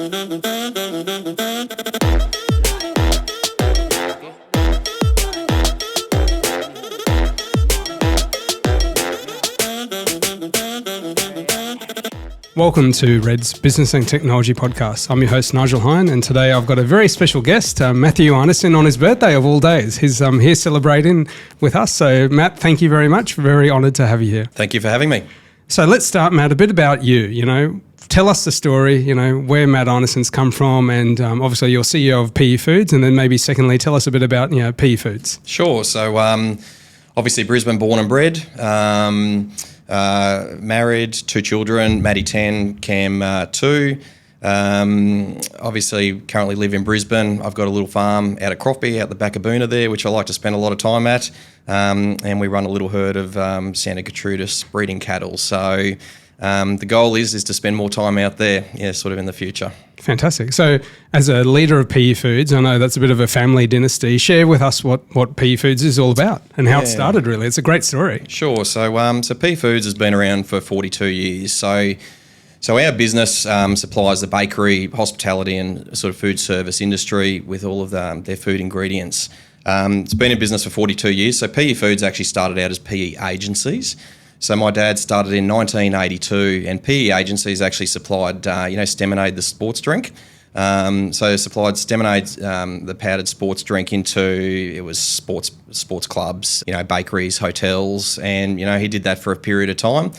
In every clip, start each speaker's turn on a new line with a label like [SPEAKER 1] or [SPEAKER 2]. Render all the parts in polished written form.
[SPEAKER 1] Welcome to Red's Business and Technology Podcast. I'm your host, Nigel Heyn, and today I've got a very special guest, Matthew Einersen, on his birthday of all days. He's here celebrating with us. So, Matt, thank you very much. Very honoured to have you here.
[SPEAKER 2] Thank you for having me.
[SPEAKER 1] So let's start, Matt, a bit about you. Tell us the story, where Matt Einersen's come from, and obviously you're CEO of P.E Foods, and then maybe secondly, tell us a bit about, P.E Foods.
[SPEAKER 2] Sure. So obviously Brisbane born and bred, married, 2 children, Maddie 10, Cam 2. Obviously currently live in Brisbane. I've got a little farm out at Croftby, out the back of Boona there, which I like to spend a lot of time at. And we run a little herd of Santa Gertrudis breeding cattle. So the goal is to spend more time out there, sort of in the future. Fantastic.
[SPEAKER 1] So as a leader of P.E Foods, I know that's a bit of a family dynasty. Share with us what P.E Foods is all about and how it started, really. It's a great story.
[SPEAKER 2] Sure. So P.E Foods has been around for 42 years. So our business supplies the bakery, hospitality and sort of food service industry with all of their food ingredients. It's been in business for 42 years. So P.E Foods actually started out as P.E Agencies. So my dad started in 1982, and P.E Agencies actually supplied, Steminade, the sports drink. So supplied Steminade, the powdered sports drink, into sports clubs, bakeries, hotels, and he did that for a period of time.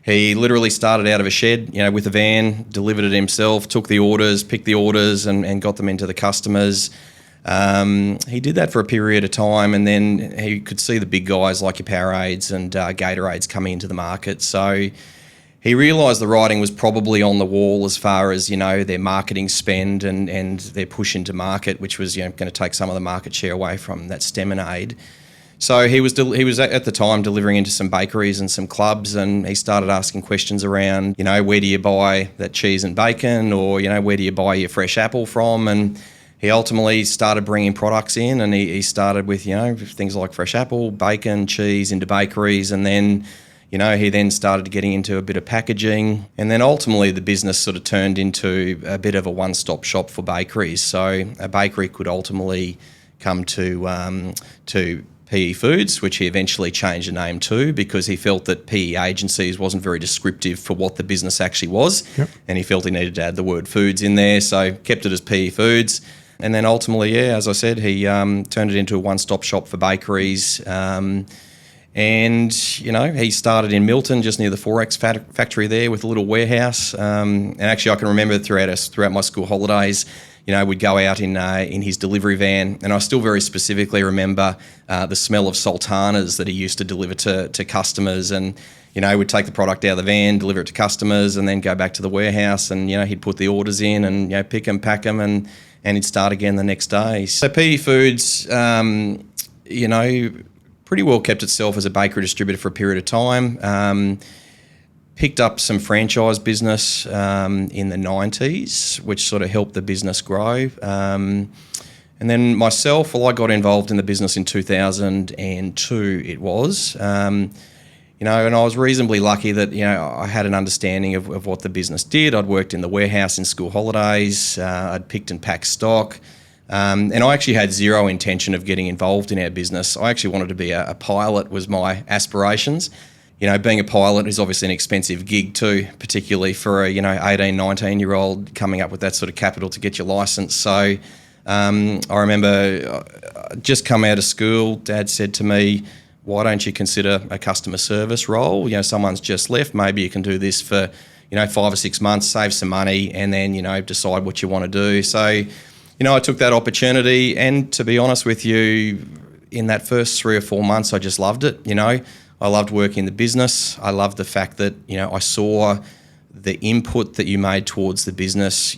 [SPEAKER 2] He literally started out of a shed, with a van, delivered it himself, took the orders, picked the orders, and got them into the customers. He did that for a period of time, and then he could see the big guys like your Powerades and Gatorades coming into the market. So he realised the writing was probably on the wall as far as, their marketing spend and their push into market, which was, going to take some of the market share away from that Steminade. So he was at the time delivering into some bakeries and some clubs, and he started asking questions around, where do you buy that cheese and bacon, or, where do you buy your fresh apple from? And he ultimately started bringing products in, and he started with, things like fresh apple, bacon, cheese into bakeries, and then, he then started getting into a bit of packaging, and then ultimately the business sort of turned into a bit of a one-stop shop for bakeries. So a bakery could ultimately come to P.E Foods, which he eventually changed the name to because he felt that P.E Agencies wasn't very descriptive for what the business actually was, and he felt he needed to add the word foods in there, so kept it as P.E Foods. And then ultimately, as I said, he turned it into a one-stop shop for bakeries. And, he started in Milton, just near the Forex factory there, with a little warehouse. And actually, I can remember throughout my school holidays, we'd go out in his delivery van, and I still very specifically remember the smell of sultanas that he used to deliver to customers. And, we'd take the product out of the van, deliver it to customers, and then go back to the warehouse, and, he'd put the orders in and, pick them, pack them, and he'd start again the next day. So P.E Foods, pretty well kept itself as a bakery distributor for a period of time. Picked up some franchise business in the 90s, which sort of helped the business grow. And then myself, I got involved in the business in 2002, it was. And I was reasonably lucky that, I had an understanding of what the business did. I'd worked in the warehouse in school holidays. I'd picked and packed stock. And I actually had zero intention of getting involved in our business. I actually wanted to be a pilot, was my aspirations. Being a pilot is obviously an expensive gig too, particularly for a, 18, 19-year-old coming up with that sort of capital to get your licence. So I remember just come out of school, Dad said to me, why don't you consider a customer service role? Someone's just left, maybe you can do this for, 5 or 6 months, save some money, and then, decide what you want to do. So, I took that opportunity, and to be honest with you, in that first 3 or 4 months, I just loved it. I loved working in the business. I loved the fact that, I saw the input that you made towards the business,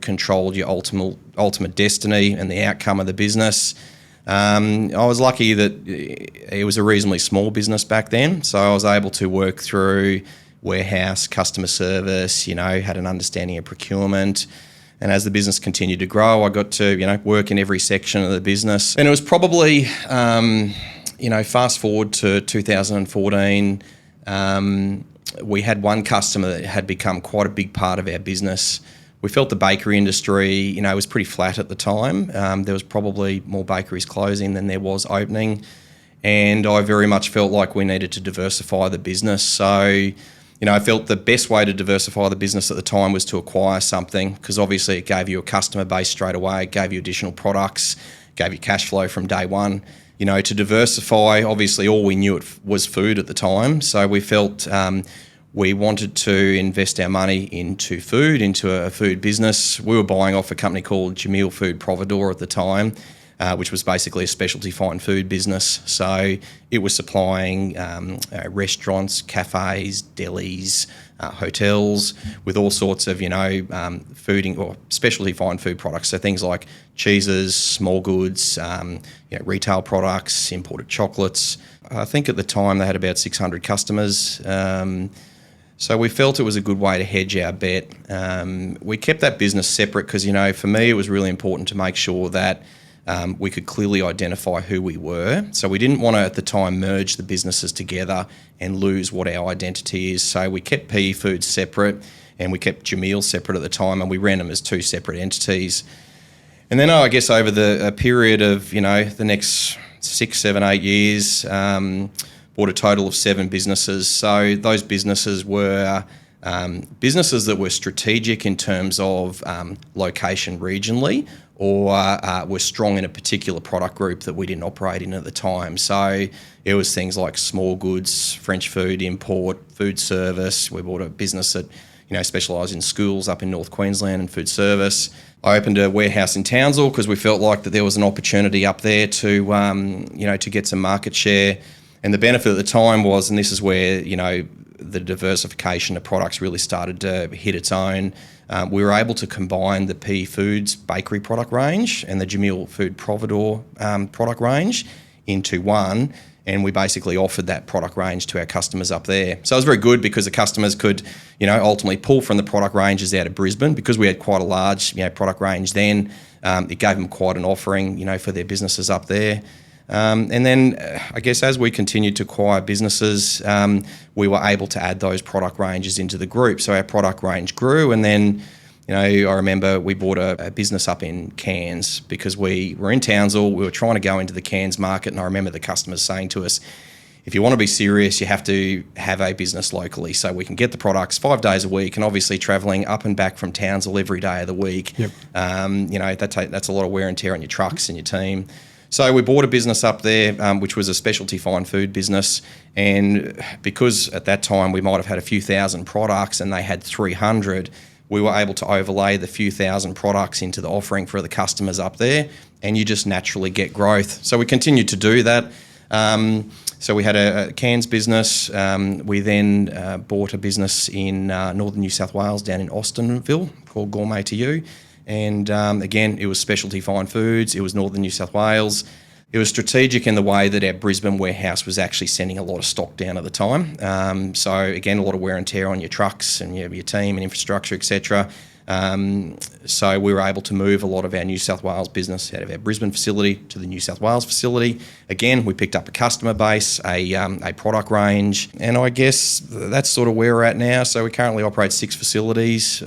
[SPEAKER 2] controlled your ultimate destiny and the outcome of the business. I was lucky that it was a reasonably small business back then, so I was able to work through warehouse, customer service, had an understanding of procurement. And as the business continued to grow, I got to, work in every section of the business. And it was probably, fast forward to 2014, we had one customer that had become quite a big part of our business we felt the bakery industry, was pretty flat at the time. There was probably more bakeries closing than there was opening. And I very much felt like we needed to diversify the business. So, I felt the best way to diversify the business at the time was to acquire something, because obviously it gave you a customer base straight away, it gave you additional products, gave you cash flow from day one. To diversify, obviously all we knew was food at the time. So we felt we wanted to invest our money into food, into a food business. We were buying off a company called Jameel Food Providore at the time, which was basically a specialty fine food business. So it was supplying restaurants, cafes, delis, hotels with all sorts of, food or specialty fine food products. So things like cheeses, small goods, retail products, imported chocolates. I think at the time they had about 600 customers. So we felt it was a good way to hedge our bet. We kept that business separate because, for me, it was really important to make sure that we could clearly identify who we were. So we didn't want to, at the time, merge the businesses together and lose what our identity is. So we kept P.E Foods separate and we kept Jameel separate at the time, and we ran them as two separate entities. And then I guess over a period of, the next 6, 7, 8 years, bought a total of 7 businesses. So those businesses were businesses that were strategic in terms of location regionally, or were strong in a particular product group that we didn't operate in at the time. So it was things like small goods, French food, import, food service. We bought a business that specialised in schools up in North Queensland and food service. I opened a warehouse in Townsville because we felt like that there was an opportunity up there to to get some market share. And the benefit at the time was, and this is where the diversification of products really started to hit its own. We were able to combine the P.E Foods bakery product range and the Jameel Food Providore product range into one, and we basically offered that product range to our customers up there. So it was very good because the customers could, ultimately pull from the product ranges out of Brisbane, because we had quite a large, product range then. It gave them quite an offering, for their businesses up there. And then I guess as we continued to acquire businesses, we were able to add those product ranges into the group. So our product range grew, and then, I remember we bought a business up in Cairns because we were in Townsville. We were trying to go into the Cairns market, and I remember the customers saying to us, if you want to be serious, you have to have a business locally so we can get the products 5 days a week, and obviously travelling up and back from Townsville every day of the week. Yep. That's a lot of wear and tear on your trucks and your team. So we bought a business up there, which was a specialty fine food business, and because at that time we might have had a few thousand products and they had 300, we were able to overlay the few thousand products into the offering for the customers up there, and you just naturally get growth. So we continued to do that. So we had a Cairns business. We then bought a business in northern New South Wales down in Austinville called Gourmet to You. And again, it was specialty fine foods. It was northern New South Wales. It was strategic in the way that our Brisbane warehouse was actually sending a lot of stock down at the time. So again, a lot of wear and tear on your trucks and your team and infrastructure, etc. So we were able to move a lot of our New South Wales business out of our Brisbane facility to the New South Wales facility. Again, we picked up a customer base, a product range, and I guess that's sort of where we're at now. So we currently operate 6 facilities.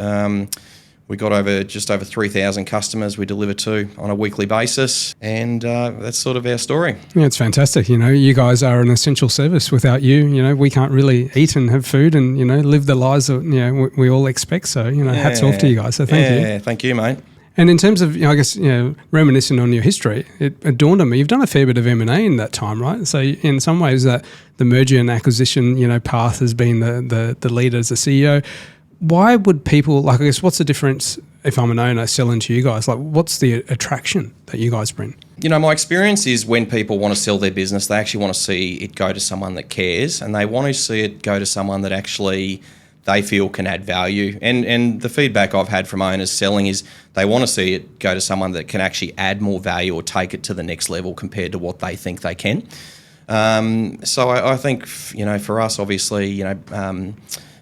[SPEAKER 2] We got just over 3,000 customers we deliver to on a weekly basis, and that's sort of our story.
[SPEAKER 1] Yeah, it's fantastic. You guys are an essential service. Without you, we can't really eat and have food and, live the lives that, we all expect. So, hats off to you guys. So thank you.
[SPEAKER 2] Yeah, thank you, mate.
[SPEAKER 1] And in terms of, I guess, reminiscing on your history, it dawned on me, you've done a fair bit of M&A in that time, right? So in some ways that the merger and acquisition, path has been the lead as a CEO. Why would people, I guess, what's the difference if I'm an owner selling to you guys? What's the attraction that you guys bring?
[SPEAKER 2] My experience is when people want to sell their business, they actually want to see it go to someone that cares, and they want to see it go to someone that actually they feel can add value. And the feedback I've had from owners selling is they want to see it go to someone that can actually add more value or take it to the next level compared to what they think they can. So I think, for us, obviously,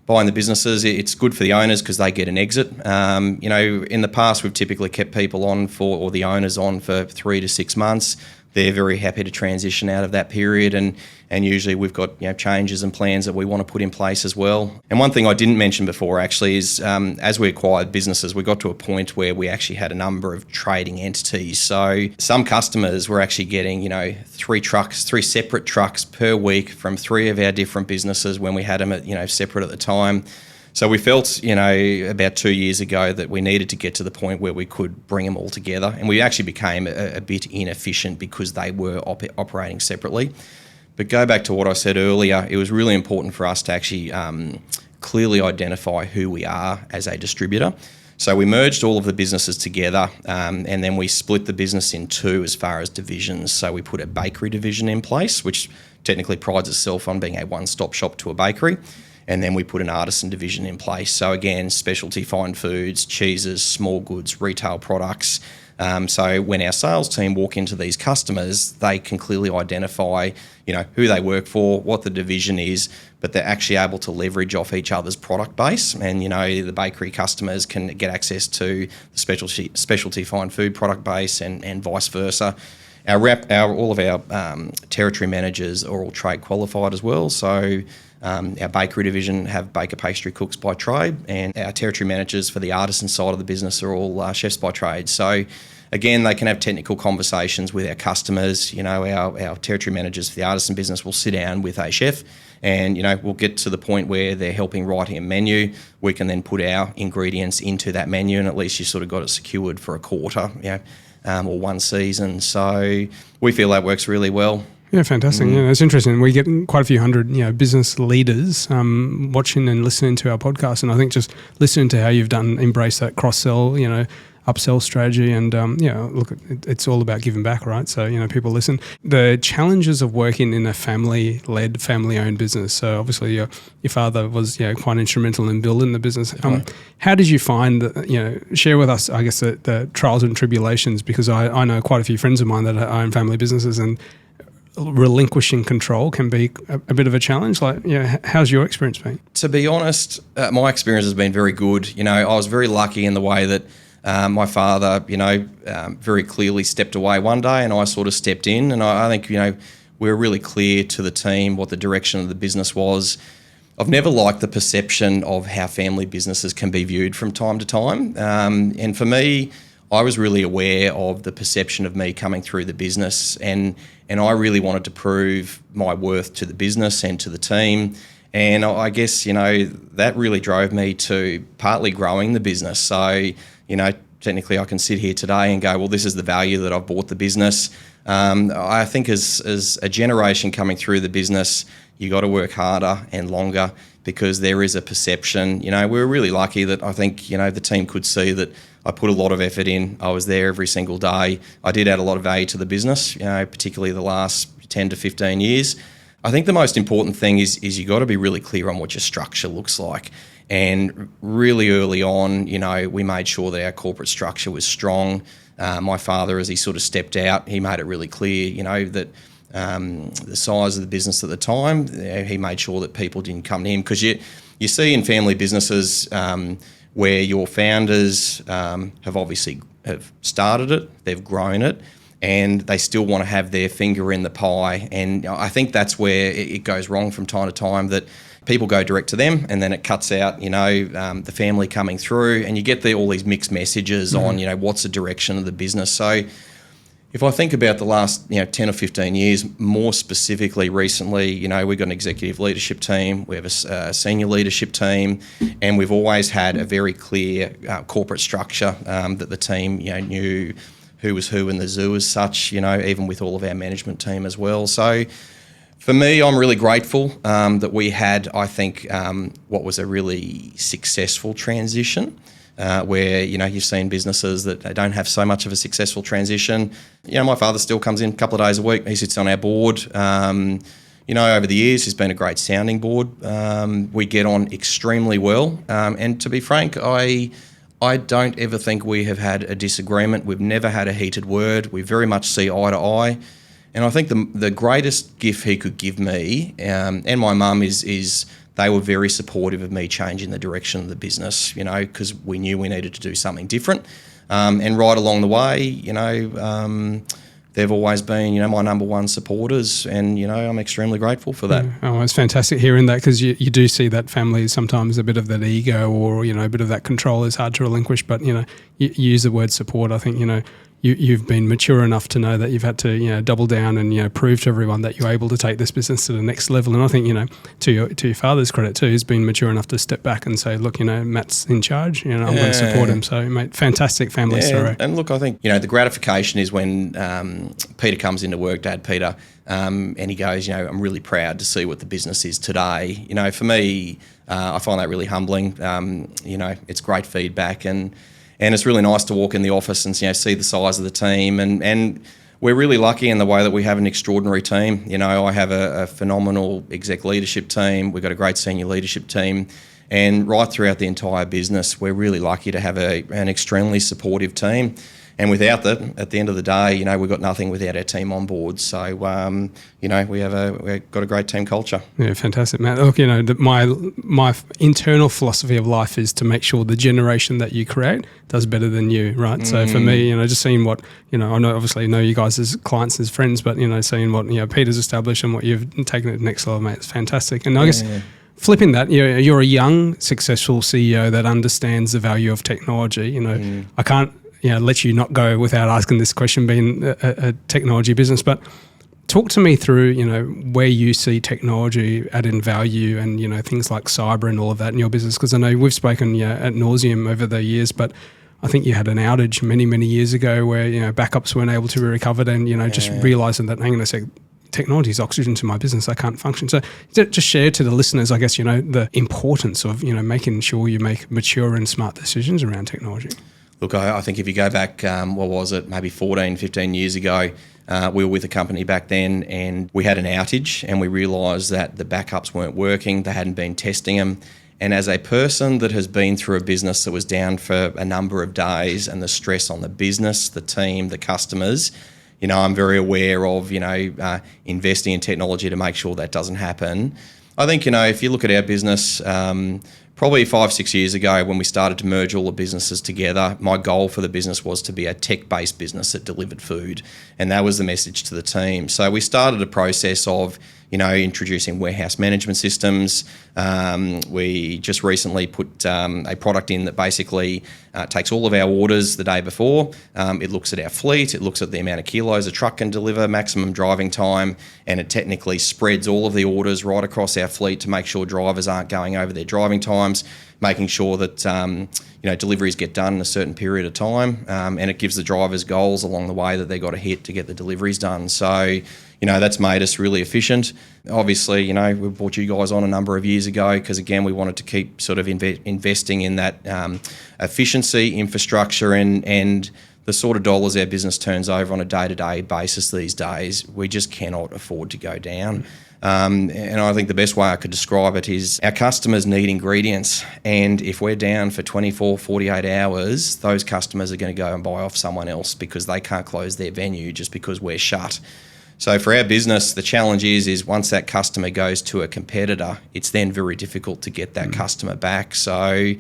[SPEAKER 2] buying the businesses, it's good for the owners because they get an exit. In the past, we've typically kept people on or the owners on for 3 to 6 months. they're very happy to transition out of that period, and usually we've got changes and plans that we want to put in place as well. And one thing I didn't mention before actually is as we acquired businesses, we got to a point where we actually had a number of trading entities. So some customers were actually getting 3 separate trucks per week from 3 of our different businesses when we had them at separate at the time. So we felt, about 2 years ago that we needed to get to the point where we could bring them all together, and we actually became a bit inefficient because they were operating separately. But go back to what I said earlier, it was really important for us to actually clearly identify who we are as a distributor. So we merged all of the businesses together, and then we split the business in 2 as far as divisions. So we put a bakery division in place, which technically prides itself on being a one-stop shop to a bakery. And then we put an artisan division in place. So again, specialty fine foods, cheeses, small goods, retail products. So when our sales team walk into these customers, they can clearly identify, who they work for, what the division is, but they're actually able to leverage off each other's product base. And, the bakery customers can get access to the specialty fine food product base and vice versa. All of our territory managers are all trade qualified as well. So our bakery division have baker pastry cooks by trade, and our territory managers for the artisan side of the business are all chefs by trade. So again, they can have technical conversations with our customers. Our territory managers for the artisan business will sit down with a chef, and we'll get to the point where they're helping writing a menu. We can then put our ingredients into that menu, and at least you sort of got it secured for a quarter, or one season. So we feel that works really well.
[SPEAKER 1] Yeah, fantastic. Yeah, it's interesting. We get quite a few hundred, business leaders watching and listening to our podcast, and I think just listening to how you've embrace that cross-sell, upsell strategy, and look, it's all about giving back, right? So people listen. The challenges of working in a family-led, family-owned business. So obviously your father was quite instrumental in building the business. How did you find that? Share with us, I guess, the trials and tribulations, because I know quite a few friends of mine that own family businesses, and relinquishing control can be a bit of a challenge. How's your experience been?
[SPEAKER 2] To be honest, my experience has been very good. I was very lucky in the way that my father, very clearly stepped away one day, and I sort of stepped in. And I think, we were really clear to the team what the direction of the business was. I've never liked the perception of how family businesses can be viewed from time to time. And for me, I was really aware of the perception of me coming through the business, and I really wanted to prove my worth to the business and to the team. And I guess, that really drove me to partly growing the business. So, technically I can sit here today and go, well, this is the value that I've bought the business. I think as a generation coming through the business, you got to work harder and longer, because there is a perception. We were really lucky that I think, the team could see that I put a lot of effort in. I was there every single day. I did add a lot of value to the business, particularly the last 10 to 15 years. I think the most important thing is you got to be really clear on what your structure looks like. And really early on, we made sure that our corporate structure was strong. My father, as he sort of stepped out, he made it really clear, that the size of the business at the time, he made sure that people didn't come to him. Because you see in family businesses where your founders have started it, they've grown it, and they still want to have their finger in the pie. And I think that's where it goes wrong from time to time, that people go direct to them, and then it cuts out, the family coming through, and you get all these mixed messages on, what's the direction of the business. So if I think about the last 10 or 15 years, more specifically recently, we've got an executive leadership team, we have a senior leadership team, and we've always had a very clear corporate structure that the team knew who was who in the zoo as such, even with all of our management team as well. So for me, I'm really grateful that we had, I think, what was a really successful transition. Where, you've seen businesses that they don't have so much of a successful transition. My father still comes in a couple of days a week. He sits on our board. Over the years, he's been a great sounding board. We get on extremely well. And to be frank, I don't ever think we have had a disagreement. We've never had a heated word. We very much see eye to eye. And I think the greatest gift he could give me, and my mum, is they were very supportive of me changing the direction of the business, because we knew we needed to do something different. And right along the way, they've always been, my number one supporters, and, I'm extremely grateful for that.
[SPEAKER 1] Oh, it's fantastic hearing that, because you do see that family sometimes a bit of that ego or, a bit of that control is hard to relinquish. But, you use the word support. I think, you've been mature enough to know that you've had to, double down and, prove to everyone that you're able to take this business to the next level. And I think, to your father's credit too, he's been mature enough to step back and say, look, Matt's in charge, I'm going to support him. So, mate, fantastic family story.
[SPEAKER 2] And look, I think, the gratification is when Peter comes into work, Dad Peter, and he goes, I'm really proud to see what the business is today. For me, I find that really humbling. It's great feedback, and it's really nice to walk in the office and see the size of the team, and we're really lucky in the way that we have an extraordinary team. I have a phenomenal exec leadership team. We've got a great senior leadership team, and right throughout the entire business, we're really lucky to have an extremely supportive team. And without that, at the end of the day, we've got nothing without our team on board. So, we've got a great team culture. Yeah,
[SPEAKER 1] fantastic, Matt. Look, my internal philosophy of life is to make sure the generation that you create does better than you, right? So for me, just seeing what, I obviously know you guys as clients, as friends, but, seeing what, Peter's established and what you've taken to the next level, mate, it's fantastic. And I guess flipping that, you're a young, successful CEO that understands the value of technology. I can't, let you not go without asking this question, being a technology business. But talk to me through, where you see technology adding value and, things like cyber and all of that in your business. Because I know we've spoken ad nauseum over the years, but I think you had an outage many, many years ago where, backups weren't able to be recovered, and, just realising that, hang on a sec, technology is oxygen to my business, I can't function. So just share to the listeners, I guess, the importance of, making sure you make mature and smart decisions around technology.
[SPEAKER 2] Look, I think if you go back, maybe 14, 15 years ago, we were with a company back then, and we had an outage, and we realised that the backups weren't working. They hadn't been testing them. And as a person that has been through a business that was down for a number of days, and the stress on the business, the team, the customers, I'm very aware of, investing in technology to make sure that doesn't happen. I think, if you look at our business, probably 5-6 years ago when we started to merge all the businesses together, my goal for the business was to be a tech-based business that delivered food. And that was the message to the team. So we started a process of, introducing warehouse management systems. We just recently put a product in that basically takes all of our orders the day before. It looks at our fleet, it looks at the amount of kilos a truck can deliver, maximum driving time, and it technically spreads all of the orders right across our fleet to make sure drivers aren't going over their driving times, making sure that deliveries get done in a certain period of time, and it gives the drivers goals along the way that they got to hit to get the deliveries done. So, that's made us really efficient. Obviously, we brought you guys on a number of years ago because, again, we wanted to keep sort of investing in that efficiency, infrastructure, and the sort of dollars our business turns over on a day-to-day basis these days, we just cannot afford to go down. And I think the best way I could describe it is our customers need ingredients, and if we're down for 24, 48 hours, those customers are going to go and buy off someone else because they can't close their venue just because we're shut. So for our business, the challenge is once that customer goes to a competitor, it's then very difficult to get that customer back. So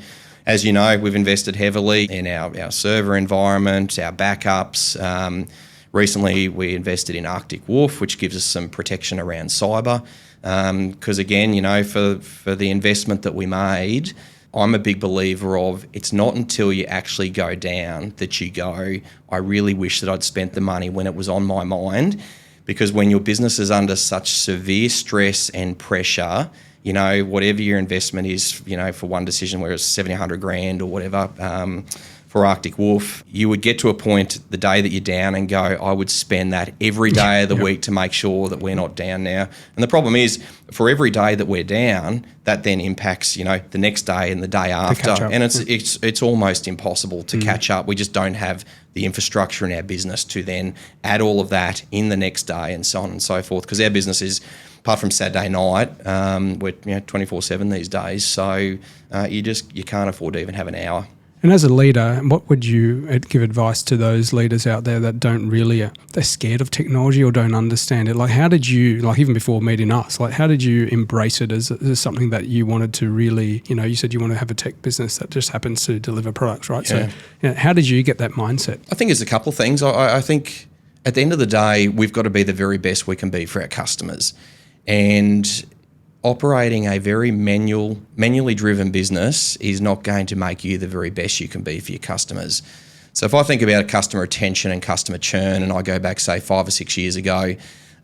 [SPEAKER 2] as you know, we've invested heavily in our server environment, our backups. Recently, we invested in Arctic Wolf, which gives us some protection around cyber. Because again, for the investment that we made, I'm a big believer of it's not until you actually go down that you go, I really wish that I'd spent the money when it was on my mind. Because when your business is under such severe stress and pressure, whatever your investment is, for one decision where it's 70, 100 grand or whatever, for Arctic Wolf, you would get to a point the day that you're down and go, I would spend that every day of the week to make sure that we're not down now. And the problem is, for every day that we're down, that then impacts, the next day and the day after. And it's almost impossible to catch up. We just don't have the infrastructure in our business to then add all of that in the next day and so on and so forth. Because our business is, apart from Saturday night, we're 24/7 these days. So you can't afford to even have an hour.
[SPEAKER 1] And as a leader, what would you give advice to those leaders out there that don't really, they're scared of technology or don't understand it? Like, how did you, even before meeting us, how did you embrace it as something that you wanted to really, you said you want to have a tech business that just happens to deliver products, right? Yeah. So how did you get that mindset?
[SPEAKER 2] I think there's a couple of things. I think at the end of the day, we've got to be the very best we can be for our customers. And operating a very manually driven business is not going to make you the very best you can be for your customers. So if I think about customer retention and customer churn, and I go back, say, 5 or 6 years ago,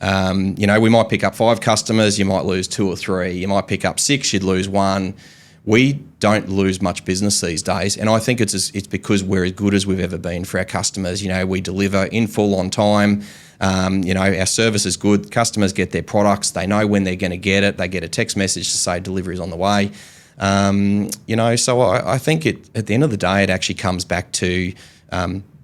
[SPEAKER 2] we might pick up 5 customers, you might lose 2 or 3. You might pick up 6, you'd lose 1. We don't lose much business these days, and I think it's because we're as good as we've ever been for our customers. We deliver in full on time. Our service is good. Customers get their products. They know when they're going to get it. They get a text message to say delivery is on the way. So I think at the end of the day, it actually comes back to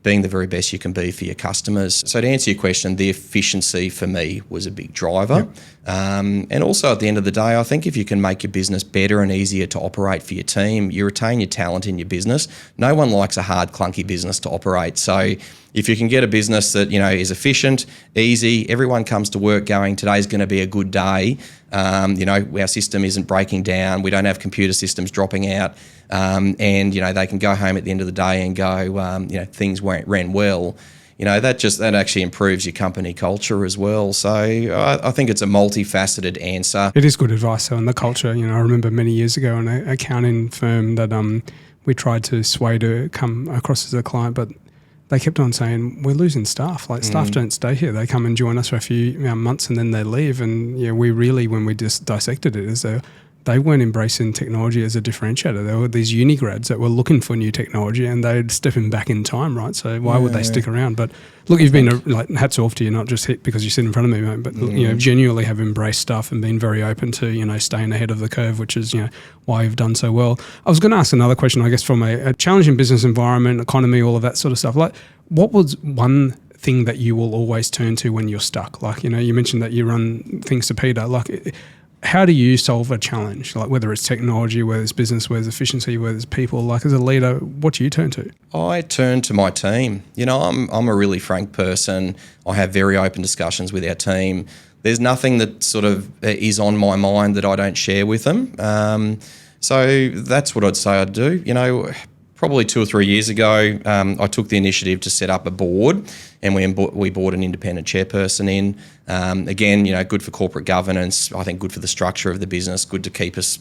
[SPEAKER 2] being the very best you can be for your customers. So to answer your question, the efficiency for me was a big driver. Yep. And also at the end of the day, I think if you can make your business better and easier to operate for your team, you retain your talent in your business. No one likes a hard, clunky business to operate. So if you can get a business that, is efficient, easy, everyone comes to work going, today's going to be a good day. Our system isn't breaking down. We don't have computer systems dropping out. And they can go home at the end of the day and go, things ran well. That actually improves your company culture as well. So I think it's a multifaceted answer.
[SPEAKER 1] It is good advice. So in the culture, I remember many years ago in an accounting firm that we tried to sway to come across as a client, but they kept on saying, we're losing staff. Like staff don't stay here. They come and join us for a few months and then they leave. And we really, when we just dissected it, is they weren't embracing technology as a differentiator. There were these uni grads that were looking for new technology and they'd step in back in time, right? So why would they stick around? But look, you've been hats off to you, not just hit because you sit in front of me, mate, but genuinely have embraced stuff and been very open to, staying ahead of the curve, which is, why you've done so well. I was going to ask another question, I guess, from a challenging business environment, economy, all of that sort of stuff. Like, what was one thing that you will always turn to when you're stuck? Like, you mentioned that you run things to Peter. Like, how do you solve a challenge? Like whether it's technology, whether it's business, whether it's efficiency, whether it's people, like as a leader, what do you turn to?
[SPEAKER 2] I turn to my team. I'm a really frank person. I have very open discussions with our team. There's nothing that sort of is on my mind that I don't share with them. So that's what I'd say I'd do. Probably 2 or 3 years ago, I took the initiative to set up a board, and we brought an independent chairperson in. Again, good for corporate governance. I think good for the structure of the business. Good to keep us,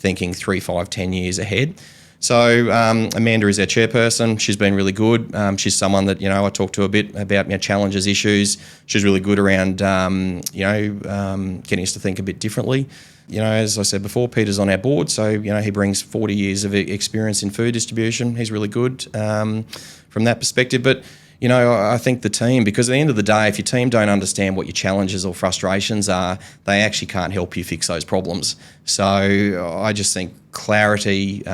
[SPEAKER 2] thinking 3, 5, 10 years ahead. So Amanda is our chairperson. She's been really good. She's someone that I talk to a bit about challenges, issues. She's really good around getting us to think a bit differently. As I said before, Peter's on our board, so he brings 40 years of experience in food distribution. He's really good from that perspective. But I think the team, because at the end of the day, if your team don't understand what your challenges or frustrations are, they actually can't help you fix those problems. So I just think clarity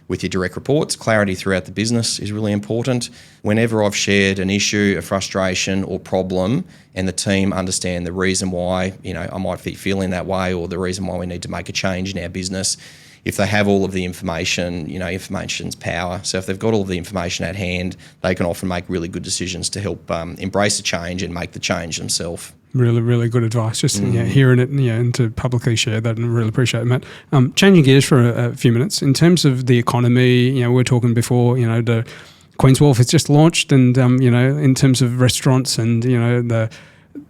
[SPEAKER 2] with your direct reports, clarity throughout the business is really important. Whenever I've shared an issue, a frustration or problem, and the team understand the reason why, I might be feeling that way, or the reason why we need to make a change in our business, if they have all of the information, information's power. So if they've got all of the information at hand, they can often make really good decisions to help embrace the change and make the change themselves.
[SPEAKER 1] Really, really good advice. Just hearing it, and to publicly share that, and really appreciate it, Matt. Changing gears for a few minutes, in terms of the economy, we were talking before, the Queen's Wharf has just launched, and in terms of restaurants and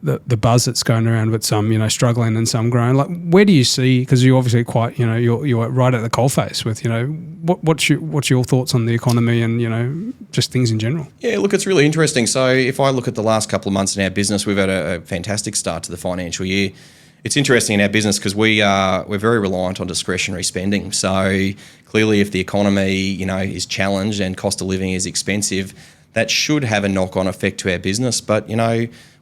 [SPEAKER 1] the buzz that's going around with some struggling and some growing. Like, where do you see? Because you're obviously quite you're right at the coalface with what's your thoughts on the economy and just things in general? Yeah,
[SPEAKER 2] look, it's really interesting. So if I look at the last couple of months in our business, we've had a fantastic start to the financial year. It's interesting in our business because we're very reliant on discretionary spending. So clearly, if the economy is challenged and cost of living is expensive, that should have a knock-on effect to our business. But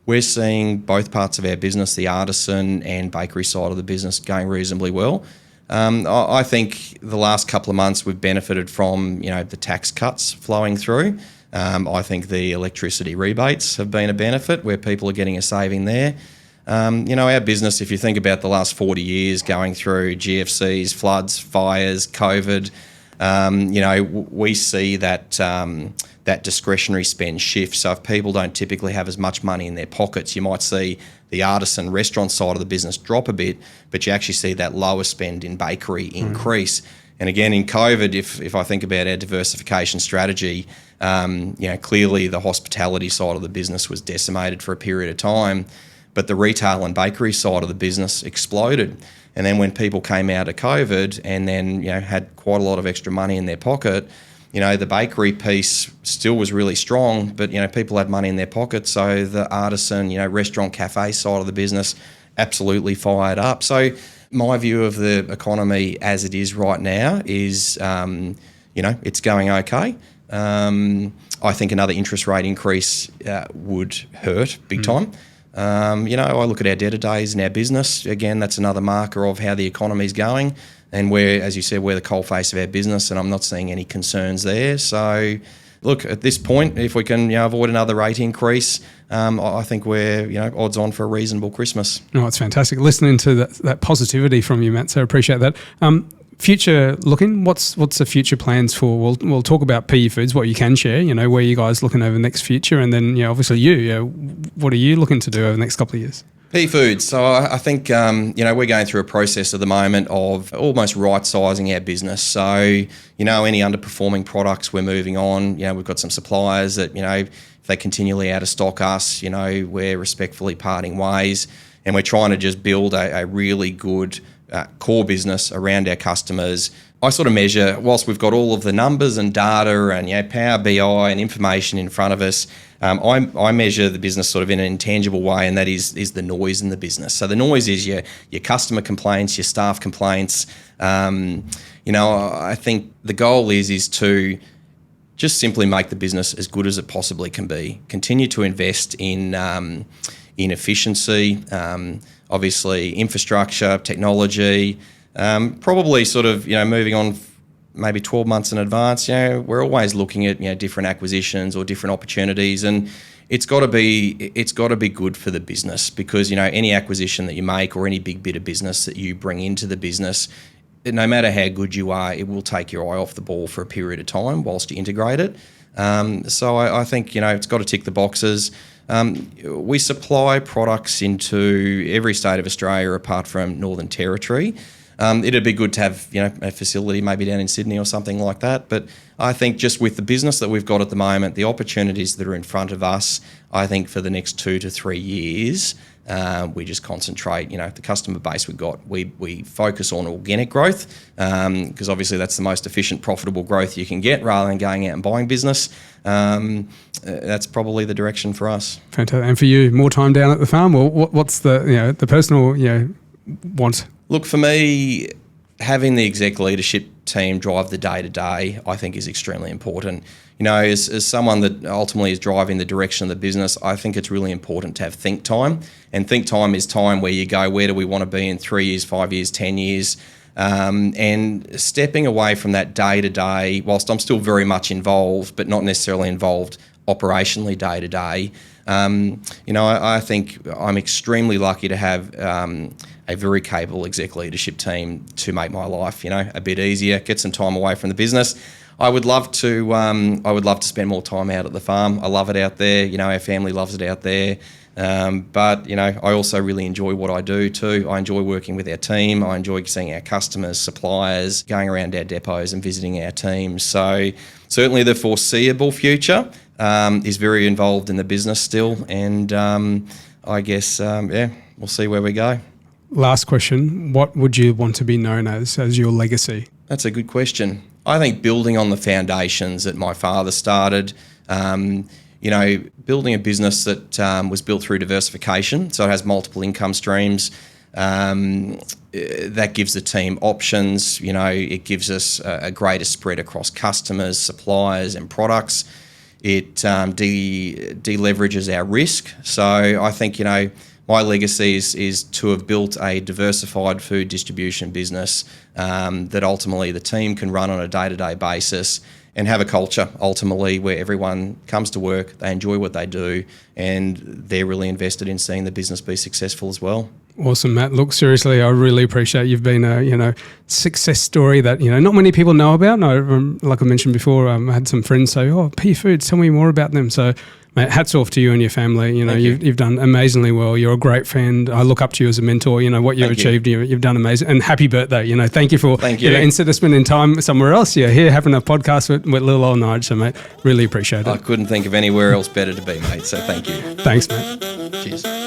[SPEAKER 2] we're seeing both parts of our business, the artisan and bakery side of the business, going reasonably well. I think the last couple of months we've benefited from the tax cuts flowing through. I think the electricity rebates have been a benefit where people are getting a saving there. Our business, if you think about the last 40 years going through GFCs, floods, fires, COVID, we see that discretionary spend shift. So if people don't typically have as much money in their pockets, you might see the artisan restaurant side of the business drop a bit, but you actually see that lower spend in bakery increase. And again, in COVID, if I think about our diversification strategy, clearly the hospitality side of the business was decimated for a period of time, but the retail and bakery side of the business exploded. And then when people came out of COVID and then had quite a lot of extra money in their pocket, the bakery piece still was really strong, but people had money in their pocket, so the artisan, restaurant cafe side of the business absolutely fired up. So my view of the economy as it is right now is, it's going okay. I think another interest rate increase would hurt big time. I look at our debtor days in our business. Again, that's another marker of how the economy's going. And as you said, we're the coalface of our business, and I'm not seeing any concerns there. So, look, at this point, if we can avoid another rate increase, I think we're odds on for a reasonable Christmas.
[SPEAKER 1] Oh, it's fantastic. Listening to that positivity from you, Matt, so I appreciate that. Future looking, what's the future plans for? We'll talk about P.E Foods, what you can share, where you guys looking over the next future, and then obviously what are you looking to do over the next couple of years?
[SPEAKER 2] P.E Foods. So I think we're going through a process at the moment of almost right-sizing our business. So any underperforming products we're moving on. We've got some suppliers that if they continually out of stock us, we're respectfully parting ways, and we're trying to just build a really good core business around our customers. I sort of measure, whilst we've got all of the numbers and data and Power BI and information in front of us, I measure the business sort of in an intangible way, and that is the noise in the business. So the noise is your customer complaints, your staff complaints. I think the goal is to just simply make the business as good as it possibly can be. Continue to invest in efficiency, obviously infrastructure, technology. Probably sort of moving on maybe 12 months in advance. We're always looking at different acquisitions or different opportunities, and it's got to be good for the business, because any acquisition that you make or any big bit of business that you bring into the business, no matter how good you are, it will take your eye off the ball for a period of time whilst you integrate it. So I think it's got to tick the boxes. We supply products into every state of Australia apart from Northern Territory. It'd be good to have a facility maybe down in Sydney or something like that. But I think just with the business that we've got at the moment, the opportunities that are in front of us, I think for the next 2 to 3 years, we just concentrate. The customer base we've got, we focus on organic growth, because obviously that's the most efficient, profitable growth you can get, rather than going out and buying business. That's probably the direction for us.
[SPEAKER 1] Fantastic. And for you, more time down at the farm, or what's the the personal want?
[SPEAKER 2] Look, for me, having the exec leadership team drive the day-to-day, I think is extremely important. As someone that ultimately is driving the direction of the business, I think it's really important to have think time. And think time is time where you go, where do we want to be in 3 years, 5 years, 10 years? And stepping away from that day-to-day, whilst I'm still very much involved, but not necessarily involved operationally day-to-day, I think I'm extremely lucky to have a very capable exec leadership team to make my life, a bit easier, get some time away from the business. I would love to spend more time out at the farm. I love it out there. Our family loves it out there. But I also really enjoy what I do too. I enjoy working with our team. I enjoy seeing our customers, suppliers, going around our depots and visiting our teams. So certainly the foreseeable future is very involved in the business still. And I guess, we'll see where we go.
[SPEAKER 1] Last question. What would you want to be known as your legacy?
[SPEAKER 2] That's a good question. I think building on the foundations that my father started, building a business that was built through diversification, so it has multiple income streams. That gives the team options. It gives us a greater spread across customers, suppliers, and products. It deleverages our risk. So I think my legacy is to have built a diversified food distribution business that ultimately the team can run on a day-to-day basis, and have a culture ultimately where everyone comes to work, they enjoy what they do, and they're really invested in seeing the business be successful as well.
[SPEAKER 1] Awesome, Matt. Look, seriously, I really appreciate you've been a success story that not many people know about. And like I mentioned before, I had some friends say, "Oh, P.E Foods, tell me more about them." So, Mate, hats off to you and your family. You know,
[SPEAKER 2] Thank you.
[SPEAKER 1] you've done amazingly well. You're a great friend. I look up to you as a mentor. You know, what you've
[SPEAKER 2] Thank you.
[SPEAKER 1] achieved, you've done amazing. And happy birthday. You know, thank you for,
[SPEAKER 2] Thank you.
[SPEAKER 1] instead of spending time somewhere else, you're here having a podcast with little old Nigel. So, mate, really appreciate it.
[SPEAKER 2] I couldn't think of anywhere else better to be, mate. So thank you.
[SPEAKER 1] Thanks, mate.
[SPEAKER 2] Cheers.